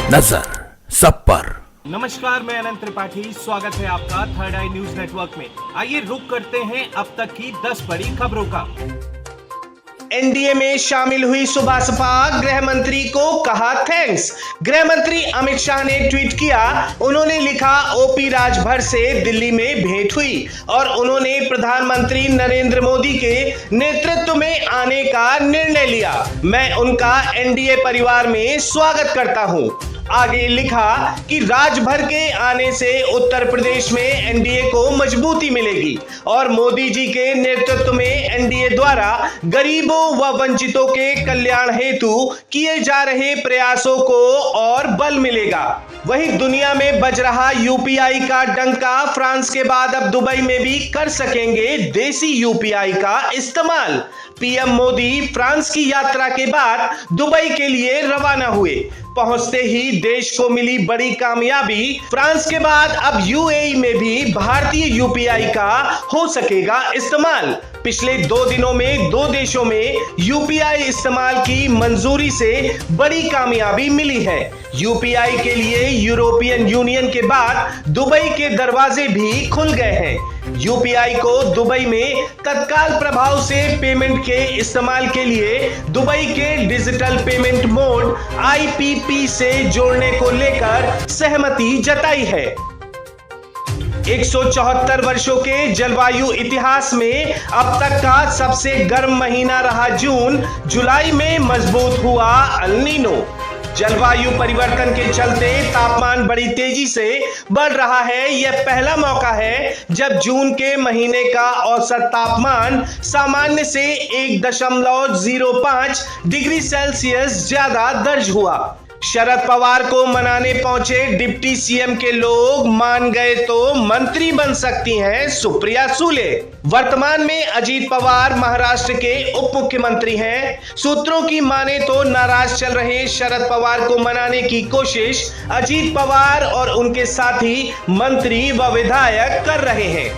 नजर सब पर। नमस्कार, मैं अनंत त्रिपाठी। स्वागत है आपका थर्ड आई न्यूज नेटवर्क में। आइए रुक करते हैं अब तक की 10 बड़ी खबरों का। एनडीए में शामिल हुई सुभाषपा, गृह मंत्री को कहा थैंक्स। गृह मंत्री अमित शाह ने ट्वीट किया, उन्होंने लिखा ओपी राजभर से दिल्ली में भेंट हुई और उन्होंने प्रधानमंत्री नरेंद्र मोदी के नेतृत्व में आने का निर्णय लिया। मैं उनका एनडीए परिवार में स्वागत करता हूं। आगे लिखा कि राजभर के आने से उत्तर प्रदेश में एनडीए को मजबूती मिलेगी और मोदी जी के नेतृत्व में एनडीए द्वारा गरीबों व वंचितों के कल्याण हेतु किए जा रहे प्रयासों को और बल मिलेगा। वहीं दुनिया में बज रहा यूपीआई का डंका, फ्रांस के बाद अब दुबई में भी कर सकेंगे देसी यूपीआई का इस्तेमाल। पीएम मोदी फ्रांस की यात्रा के बाद दुबई के लिए रवाना हुए। पहुंचते ही देश को मिली बड़ी कामयाबी। फ्रांस के बाद अब यूएई में भी भारतीय यूपीआई का हो सकेगा इस्तेमाल। पिछले 2 दिनों में 2 देशों में यूपीआई इस्तेमाल की मंजूरी से बड़ी कामयाबी मिली है। यूपीआई के लिए यूरोपियन यूनियन के बाद दुबई के दरवाजे भी खुल गए हैं। यूपीआई को दुबई में तत्काल प्रभाव से पेमेंट के इस्तेमाल के लिए दुबई के डिजिटल पेमेंट मोड आईपीपी से जोड़ने को लेकर सहमति जताई है। 174 वर्षों के जलवायु इतिहास में अब तक का सबसे गर्म महीना रहा जून। जुलाई में मजबूत हुआ अल नीनो। जलवायु परिवर्तन के चलते तापमान बड़ी तेजी से बढ़ रहा है। यह पहला मौका है जब जून के महीने का औसत तापमान सामान्य से 1.05 डिग्री सेल्सियस ज्यादा दर्ज हुआ। शरद पवार को मनाने पहुंचे डिप्टी सीएम के लोग, मान गए तो मंत्री बन सकती हैं सुप्रिया सूले। वर्तमान में अजीत पवार महाराष्ट्र के उप मुख्यमंत्री हैं। सूत्रों की माने तो नाराज चल रहे शरद पवार को मनाने की कोशिश अजीत पवार और उनके साथी मंत्री व विधायक कर रहे हैं।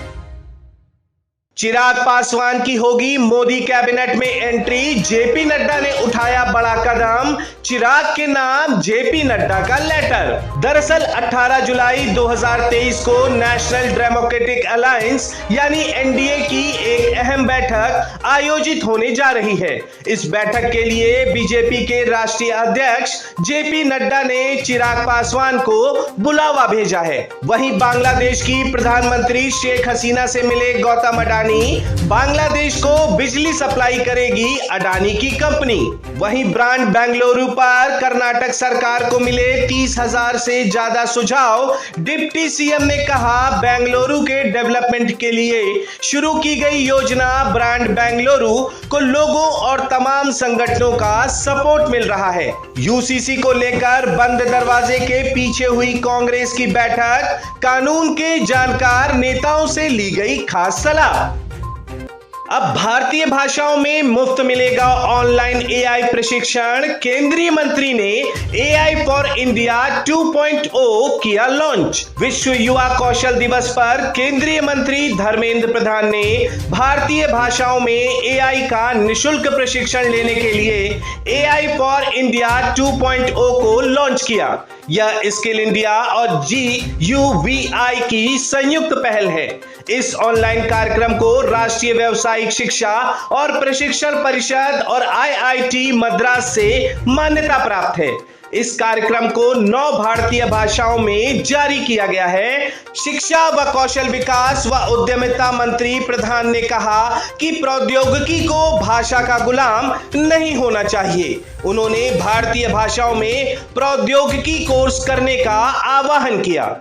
चिराग पासवान की होगी मोदी कैबिनेट में एंट्री। जेपी नड्डा ने उठाया बड़ा कदम। चिराग के नाम जेपी नड्डा का लेटर। दरअसल 18 जुलाई 2023 को नेशनल डेमोक्रेटिक अलायंस यानी एनडीए की एक अहम बैठक आयोजित होने जा रही है। इस बैठक के लिए बीजेपी के राष्ट्रीय अध्यक्ष जेपी नड्डा ने चिराग पासवान को बुलावा भेजा है। वहीं बांग्लादेश की प्रधानमंत्री शेख हसीना से मिले गौतम अडानी। बांग्लादेश को बिजली सप्लाई करेगी अडानी की कंपनी। वहीं ब्रांड बेंगलुरु पर कर्नाटक सरकार को मिले 30,000 से ज्यादा सुझाव। डिप्टी सीएम ने कहा, बेंगलुरु के डेवलपमेंट के लिए शुरू की गई योजना ब्रांड बेंगलुरु को लोगों और तमाम संगठनों का सपोर्ट मिल रहा है। यूसीसी को लेकर बंद दरवाजे के पीछे हुई कांग्रेस की बैठक। कानून के जानकार नेताओं से ली गई खास सलाह। अब भारतीय भाषाओं में मुफ्त मिलेगा ऑनलाइन एआई प्रशिक्षण। केंद्रीय मंत्री ने एआई फॉर इंडिया 2.0 किया लॉन्च। विश्व युवा कौशल दिवस पर केंद्रीय मंत्री धर्मेंद्र प्रधान ने भारतीय भाषाओं में एआई का निशुल्क प्रशिक्षण लेने के लिए एआई फॉर इंडिया 2.0 को लॉन्च किया। यह स्किल इंडिया और GUVI की संयुक्त पहल है। इस ऑनलाइन कार्यक्रम को राष्ट्रीय व्यावसायिक शिक्षा और प्रशिक्षण परिषद और IIT मद्रास से मान्यता प्राप्त है। इस कार्यक्रम को 9 भारतीय भाषाओं में जारी किया गया है। शिक्षा व कौशल विकास व उद्यमिता मंत्री प्रधान ने कहा कि प्रौद्योगिकी को भाषा का गुलाम नहीं होना चाहिए। उन्होंने भारतीय भाषाओं में प्रौद्योगिकी कोर्स करने का आह्वान किया।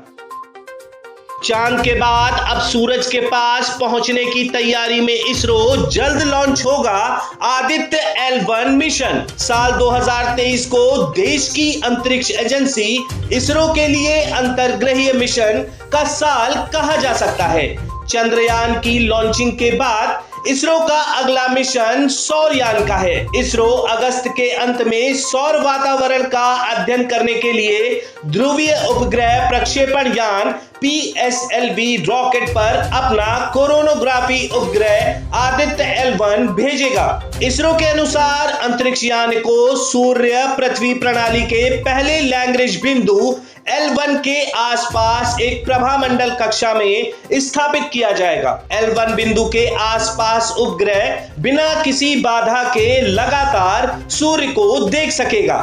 चांद के बाद अब सूरज के पास पहुंचने की तैयारी में इसरो। जल्द लॉन्च होगा आदित्य L1 मिशन। साल 2023 को देश की अंतरिक्ष एजेंसी इसरो के लिए अंतर्ग्रहीय मिशन का साल कहा जा सकता है। चंद्रयान की लॉन्चिंग के बाद इसरो का अगला मिशन सौरयान का है। इसरो अगस्त के अंत में सौर वातावरण का अध्ययन करने के लिए ध्रुवीय उपग्रह प्रक्षेपण यान PSLV रॉकेट पर अपना कोरोनोग्राफी उपग्रह आदित्य L1 भेजेगा। इसरो के अनुसार अंतरिक्ष यान को सूर्य पृथ्वी प्रणाली के पहले लैग्रेंज बिंदु L1 के आसपास एक प्रभामंडल कक्षा में स्थापित किया जाएगा। L1 बिंदु के आसपास उपग्रह बिना किसी बाधा के लगातार सूर्य को देख सकेगा।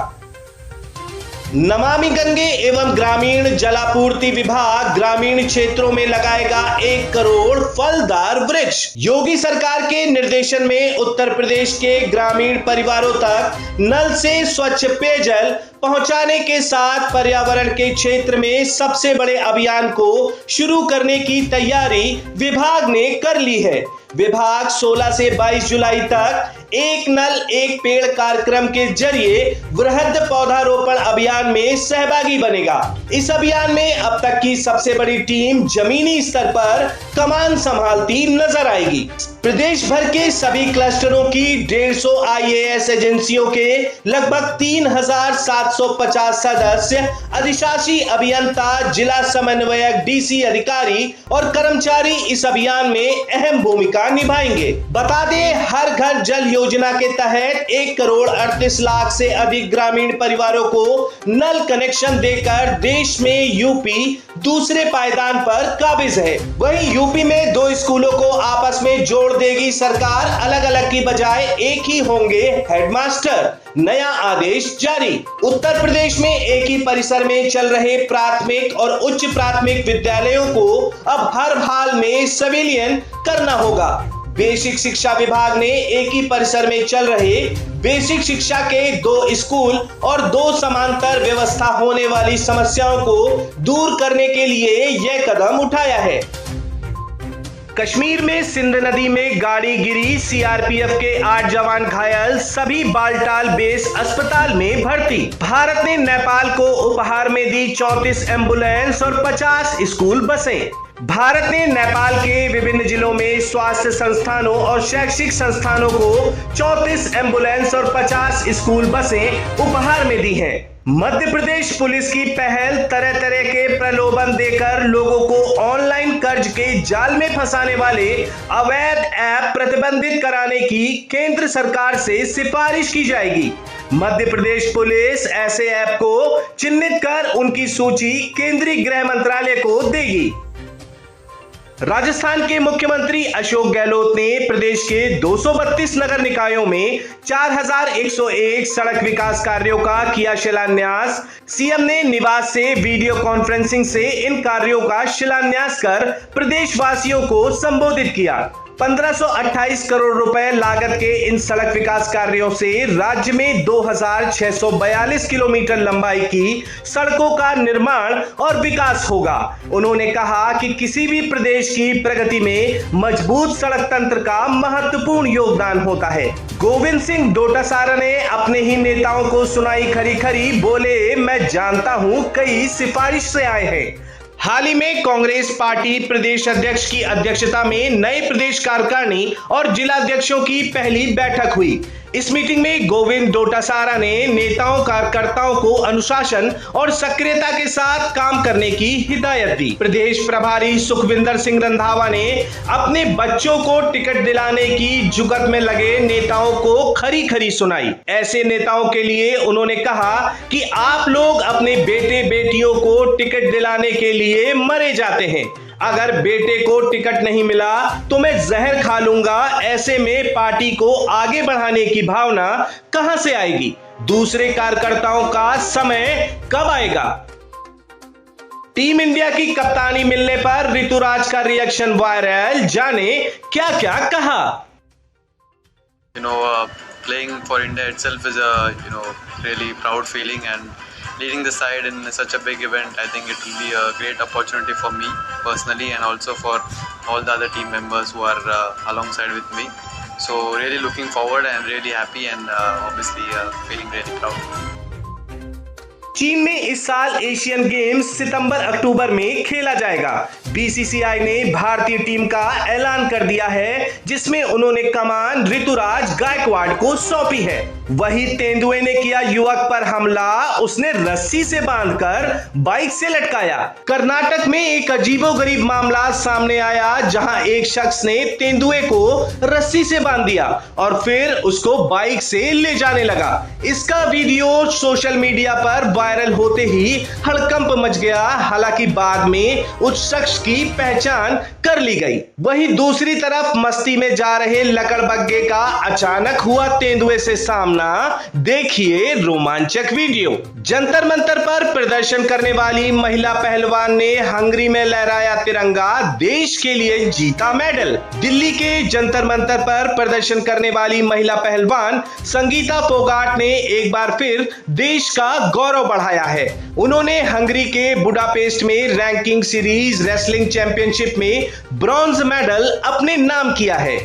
नमामि गंगे एवं ग्रामीण जलापूर्ति विभाग ग्रामीण क्षेत्रों में लगाएगा 1 करोड़ फलदार वृक्ष। योगी सरकार के निर्देशन में उत्तर प्रदेश के ग्रामीण परिवारों तक नल से स्वच्छ पेयजल पहुंचाने के साथ पर्यावरण के क्षेत्र में सबसे बड़े अभियान को शुरू करने की तैयारी विभाग ने कर ली है। विभाग 16 से 22 जुलाई तक एक नल एक पेड़ कार्यक्रम के जरिए वृहद पौधारोपण अभियान में सहभागी बनेगा। इस अभियान में अब तक की सबसे बड़ी टीम जमीनी स्तर पर कमान संभालती नजर आएगी। प्रदेश भर के सभी क्लस्टरों की 150 IAS एजेंसियों के लगभग 3750 सदस्य, अधिशासी अभियंता, जिला समन्वयक, DC अधिकारी और कर्मचारी इस अभियान में अहम भूमिका निभाएंगे। बता दें, हर घर जल योजना के तहत 1 करोड़ 38 लाख से अधिक ग्रामीण परिवारों को नल कनेक्शन देकर देश में यूपी दूसरे पायदान पर काबिज है। वहीं यूपी में 2 स्कूलों को आपस में जोड़ देगी सरकार, अलग अलग की बजाय एक ही होंगे हेडमास्टर। नया आदेश जारी। उत्तर प्रदेश में एक ही परिसर में चल रहे प्राथमिक और उच्च प्राथमिक विद्यालयों को अब हर हाल में संविलियन करना होगा। बेसिक शिक्षा विभाग ने एक ही परिसर में चल रहे बेसिक शिक्षा के 2 स्कूल और 2 समांतर व्यवस्था होने वाली समस्याओं को दूर करने के लिए यह कदम उठाया है। कश्मीर में सिंध नदी में गाड़ी गिरी, CRPF के 8 जवान घायल, सभी बालटाल बेस अस्पताल में भर्ती। भारत ने नेपाल को उपहार में दी 34 एम्बुलेंस और 50 स्कूल बसें। भारत ने नेपाल के विभिन्न जिलों में स्वास्थ्य संस्थानों और शैक्षिक संस्थानों को 34 एम्बुलेंस और 50 स्कूल बसें उपहार में दी हैं। मध्य प्रदेश पुलिस की पहल, तरह तरह के प्रलोभन देकर लोगों को ऑनलाइन कर्ज के जाल में फंसाने वाले अवैध ऐप प्रतिबंधित कराने की केंद्र सरकार से सिफारिश की जाएगी। मध्य प्रदेश पुलिस ऐसे ऐप को चिन्हित कर उनकी सूची केंद्रीय गृह मंत्रालय को देगी। राजस्थान के मुख्यमंत्री अशोक गहलोत ने प्रदेश के 232 नगर निकायों में 4101 सड़क विकास कार्यों का किया शिलान्यास। सीएम ने निवास से वीडियो कॉन्फ्रेंसिंग से इन कार्यों का शिलान्यास कर प्रदेशवासियों को संबोधित किया। 1528 करोड़ रुपए लागत के इन सड़क विकास कार्यों से राज्य में 2642 किलोमीटर लंबाई की सड़कों का निर्माण और विकास होगा। उन्होंने कहा कि किसी भी प्रदेश की प्रगति में मजबूत सड़क तंत्र का महत्वपूर्ण योगदान होता है। गोविंद सिंह डोटासारा ने अपने ही नेताओं को सुनाई खरी खरी, बोले मैं जानता हूं कई सिफारिश से आए हैं। हाल ही में कांग्रेस पार्टी प्रदेश अध्यक्ष की अध्यक्षता में नए प्रदेश कार्यकारिणी और जिला अध्यक्षों की पहली बैठक हुई। इस मीटिंग में गोविंद डोटासारा ने नेताओं कार्यकर्ताओं को अनुशासन और सक्रियता के साथ काम करने की हिदायत दी। प्रदेश प्रभारी सुखविंदर सिंह रंधावा ने अपने बच्चों को टिकट दिलाने की जुगत में लगे नेताओं को खरी खरी सुनाई। ऐसे नेताओं के लिए उन्होंने कहा कि आप लोग अपने बेटे बेटियों को टिकट दिलाने के लिए मरे जाते हैं, अगर बेटे को टिकट नहीं मिला तो मैं जहर खा लूंगा। ऐसे में पार्टी को आगे बढ़ाने की भावना कहां से आएगी? दूसरे कार्यकर्ताओं का समय कब आएगा? टीम इंडिया की कप्तानी मिलने पर ऋतुराज का रिएक्शन वायरल, जाने क्या क्या कहा। Playing for India itself is a really proud feeling, and leading the side in such a big event, I think it will be a great opportunity for me personally and also for all the other team members who are alongside with me. So really looking forward and really happy and obviously feeling really proud. चीन में इस साल Asian games सितंबर-अक्टूबर में खेला जाएगा। BCCI ने भारतीय team का ऐलान कर दिया है, जिसमें उन्होंने कमान ऋतुराज गायकवाड़ को सौंपी है। वही तेंदुए ने किया युवक पर हमला, उसने रस्सी से बांधकर बाइक से लटकाया। कर्नाटक में एक अजीबोगरीब मामला सामने आया, जहां एक शख्स ने तेंदुए को रस्सी से बांध दिया और फिर उसको बाइक से ले जाने लगा। इसका वीडियो सोशल मीडिया पर वायरल होते ही हड़कंप मच गया। हालांकि बाद में उस शख्स की पहचान कर ली गई। वहीं दूसरी तरफ मस्ती में जा रहे लकड़बग्गे का अचानक हुआ तेंदुए से सामना। देखिए रोमांचक वीडियो। जंतर मंतर पर प्रदर्शन करने वाली महिला पहलवान ने हंगरी में लहराया तिरंगा, देश के लिए जीता मेडल। दिल्ली के जंतर मंतर पर प्रदर्शन करने वाली महिला पहलवान संगीता फोगाट ने एक बार फिर देश का गौरव बढ़ाया है। उन्होंने हंगरी के बुडापेस्ट में रैंकिंग सीरीज रेसलिंग चैंपियनशिप में ब्रॉन्ज मेडल अपने नाम किया है।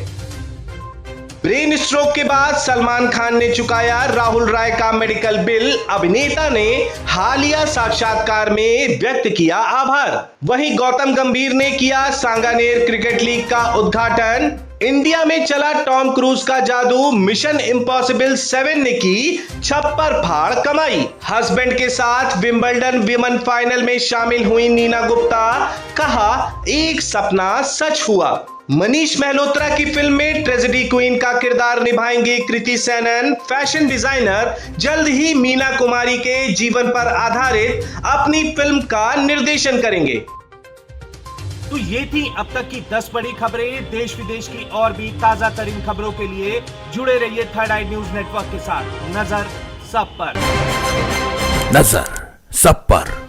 ब्रेन स्ट्रोक के बाद सलमान खान ने चुकाया राहुल राय का मेडिकल बिल। अभिनेता ने हालिया साक्षात्कार में व्यक्त किया आभार। वहीं गौतम गंभीर ने किया सांगानेर क्रिकेट लीग का उद्घाटन। इंडिया में चला टॉम क्रूज का जादू, मिशन इम्पॉसिबल 7 ने की छप्पर फाड़ कमाई। हस्बैंड के साथ विंबलडन विमेन फाइनल में शामिल हुई नीना गुप्ता, कहा एक सपना सच हुआ। मनीष मल्होत्रा की फिल्म में ट्रेजेडी क्वीन का किरदार निभाएंगे कृति सेनन। फैशन डिजाइनर जल्द ही मीना कुमारी के जीवन पर आधारित अपनी फिल्म का निर्देशन करेंगे। तो ये थी अब तक की 10 बड़ी खबरें। देश विदेश की और भी ताजा तरीन खबरों के लिए जुड़े रहिए थर्ड आई न्यूज नेटवर्क के साथ। नजर सब पर। नजर सब पर।